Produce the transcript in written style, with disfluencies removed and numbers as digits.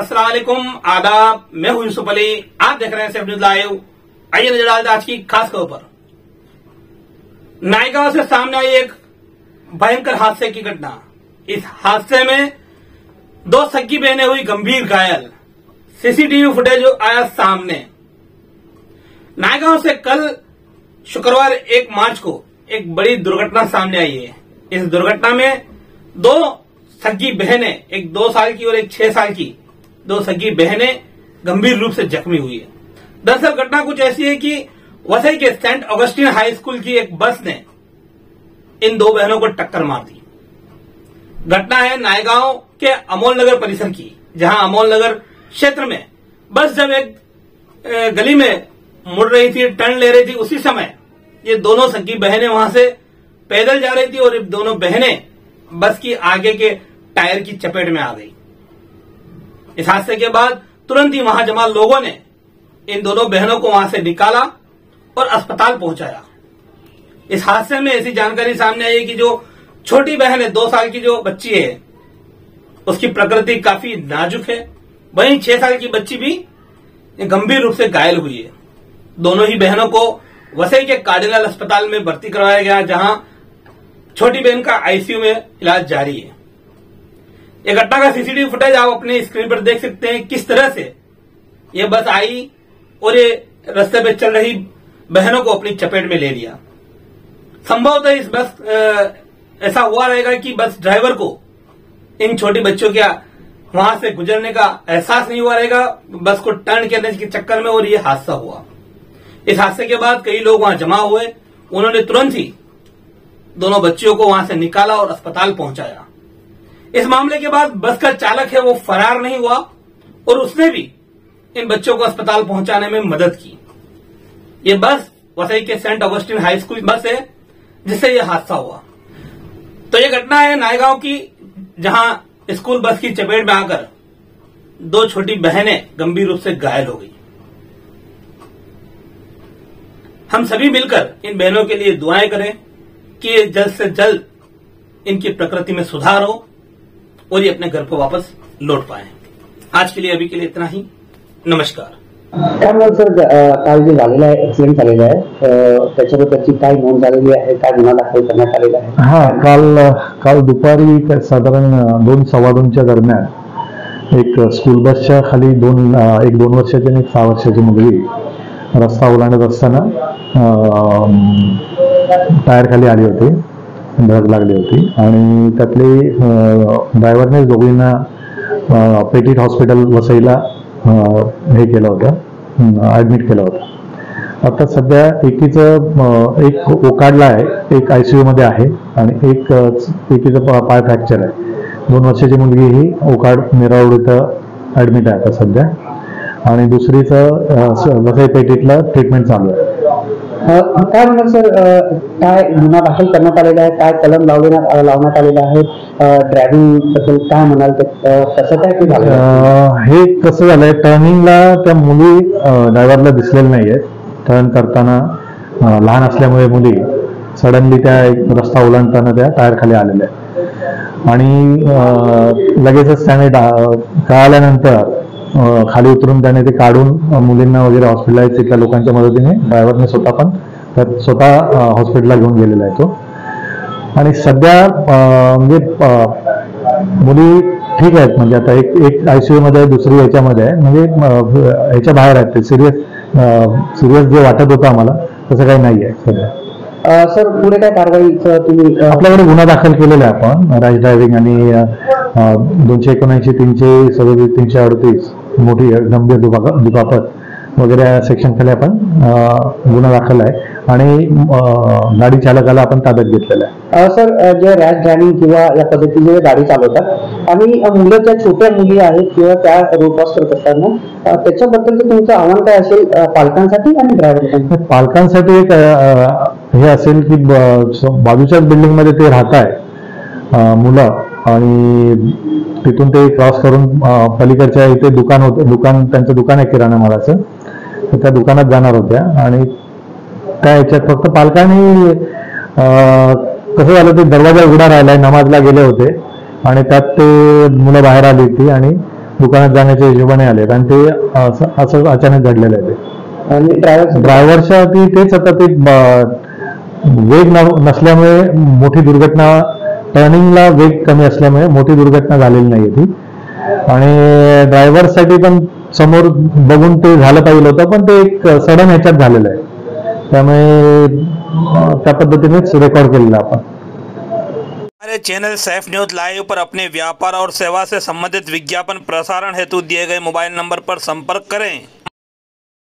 अस्सलाम वालेकुम, आदाब। मैं हूं यूसुफ अली, आप देख रहे हैं सेफ न्यूज लाइव। आइए नजर डालते हैं आज की खास खबर पर। नायगांव से सामने आई एक भयंकर हादसे की घटना। इस हादसे में दो सगी बहनें हुई गंभीर घायल। सीसीटीवी फुटेज आया सामने। नायगांव से कल शुक्रवार 1 मार्च को एक बड़ी दुर्घटना सामने आई है। इस दुर्घटना में दो सगी बहनें, एक 2 साल की और एक 6 साल की, दो सगी बहनें गंभीर रूप से जख्मी हुई है। दरअसल घटना कुछ ऐसी है कि वसई के सेंट ऑगस्टिन हाई स्कूल की एक बस ने इन दो बहनों को टक्कर मार दी। घटना है नायगांव के अमोल नगर परिसर की, जहां अमोल नगर क्षेत्र में बस जब एक गली में मुड़ रही थी, टर्न ले रही थी, उसी समय ये दोनों सगी बहनें वहां से पैदल जा रही थी और ये दोनों बहनें बस की आगे के टायर की चपेट में आ गई। इस हादसे के बाद तुरंत ही वहां जमा लोगों ने इन दोनों बहनों को वहां से निकाला और अस्पताल पहुंचाया। इस हादसे में ऐसी जानकारी सामने आई है कि जो छोटी बहन है, 2 साल की जो बच्ची है, उसकी प्रकृति काफी नाजुक है। वहीं 6 साल की बच्ची भी गंभीर रूप से घायल हुई है। दोनों ही बहनों को वसई के कार्डिनल अस्पताल में भर्ती करवाया गया, जहां छोटी बहन का आईसीयू में इलाज जारी है। यह घटना का सीसीटीवी फुटेज आप अपने स्क्रीन पर देख सकते हैं, किस तरह से यह बस आई और ये रास्ते पे चल रही बहनों को अपनी चपेट में ले लिया। संभवतः इस बस ऐसा हुआ रहेगा कि बस ड्राइवर को इन छोटी बच्चों के वहां से गुजरने का एहसास नहीं हुआ रहेगा, बस को टर्न करने के चक्कर में, और ये हादसा हुआ। इस हादसे के बाद कई लोग वहां जमा हुए। उन्होंने तुरंत ही दोनों बच्चियों को वहां से निकाला और अस्पताल पहुंचाया। इस मामले के बाद बस का चालक है वो फरार नहीं हुआ और उसने भी इन बच्चों को अस्पताल पहुंचाने में मदद की। ये बस वसई के Saint Augustine high school bus है जिससे यह हादसा हुआ। तो यह घटना है नायगांव की, जहां स्कूल बस की चपेट में आकर दो छोटी बहनें गंभीर रूप से घायल हो गई। हम सभी मिलकर इन बहनों के लिए दुआएं करें कि जल्द से जल्द इनकी प्रकृति में सुधार हो और ये अपने घर को वापस लौट पाए। आज के लिए अभी के लिए इतना ही। नमस्कार। काय मग सर, काल जे झालेला आहे, ऍक्सिडेंट झालेला आहे, त्याच्याबद्दलची काय नोंद झालेली आहे, काय गुन्हा दाखल करण्यात आलेला आहे? काल दुपारी साधारण 2-2:15च्या दरम्यान एक स्कूल बसच्या खाली एक 2 वर्षाची आणि 1 6 वर्षाची मुलगी रस्ता ओलांडत असताना टायर खाली आली होती, धडक लागली होती आणि त्यातले ड्रायव्हरने दोघींना पेटीट हॉस्पिटल वसईला हे केलं होतं, ऍडमिट केलं होतं। आता सध्या एक ओकाडला आहे, एक आयसीयू मध्ये आहे आणि एकीचं पाय फ्रॅक्चर आहे। 2 वर्षाची मुलगी ही ओकाड मिरावड इथं ऍडमिट आहे आता सध्या, आणि दुसरीचं वसई पेटीतला ट्रीटमेंट चालू आहे। काय म्हणणार सर, काय गुन्हा दाखल करण्यात आलेला आहे, काय कलम लावण्यात आलेला आहे, ड्रायव्हिंग बद्दल काय म्हणाल, कसं काय झालं? हे कसं झालंय, टर्निंगला त्या मुली ड्रायव्हरला दिसलेल्या नाहीये। टर्न करताना लहान असल्यामुळे मुली सडनली त्या रस्ता ओलांडताना त्या टायर खाली आलेल्या आहेत आणि लगेचच त्याने कळाल्यानंतर खाली उतरून त्याने ते काढून मुलींना वगैरे हॉस्पिटलाइज तिथल्या लोकांच्या मदतीने ड्रायव्हरने स्वतः हॉस्पिटलला घेऊन गेलेला आहे तो। आणि सध्या म्हणजे मुली ठीक आहेत, म्हणजे आता एक आयसीयू मध्ये, दुसरी याच्यामध्ये आहे, म्हणजे ह्याच्या बाहेर आहेत ते। सिरियस जे वाटत होतं आम्हाला तसं काही नाही आहे सध्या। सर, पुढे काय कारवाई तुम्ही? आपल्याकडे गुन्हा दाखल केलेला आहे आपण, रॅश ड्रायव्हिंग आणि 279, 337, 338 मोठी गंभीर दुखापत वगैरे सेक्शन खाली आपण गुन्हा दाखल आहे आणि गाडी चालकाला आपण ताब्यात घेतलेला आहे। सर, जे रॅश ड्रायव्हिंग किंवा या पद्धतीने गाडी चालवतात आणि मुलं, त्या छोट्या मुली आहेत किंवा त्या रोड क्रॉस करत असताना, त्याच्याबद्दल तुमचं आव्हान काय असेल पालकांसाठी आणि ड्रायव्हर? पालकांसाठी एक हे असेल की बाजूच्याच बिल्डिंग मध्ये ते राहत आहे मुलं, आणि तिथून ते क्रॉस करून पलीकडच्या इथे त्यांचं दुकान आहे किराणा मालाचं, तर त्या दुकानात जाणार होत्या आणि त्या ह्याच्यात फक्त पालकांनी कसं झालं, ते दरवाजा उघडा राहिलाय, नमाजला गेले होते आणि त्यात ते मुलं बाहेर आली होती आणि दुकानात जाण्याच्या हिशोबाने आलेत आणि ते असं अचानक घडलेलं आहे ते. आणि ड्रायव्हरच्या तेच आता ते वेग नसल्यामुळे मोठी दुर्घटना, टर्निंगला वेग कमी असल्यामुळे मोठी दुर्घटना झालेली नाही ती. आणि ड्रायव्हरसाठी पण समोर बघून ते झालं पाहिजे होतं, पण ते एक सडन ह्याच्यात झालेलं आहे, त्यामुळे त्या पद्धतीनेच रेकॉर्ड केलेलं आपण. हमारे चैनल सैफ न्यूज लाइव पर अपने व्यापार और सेवा से संबंधित विज्ञापन प्रसारण हेतु दिए गए मोबाइल नंबर पर संपर्क करें।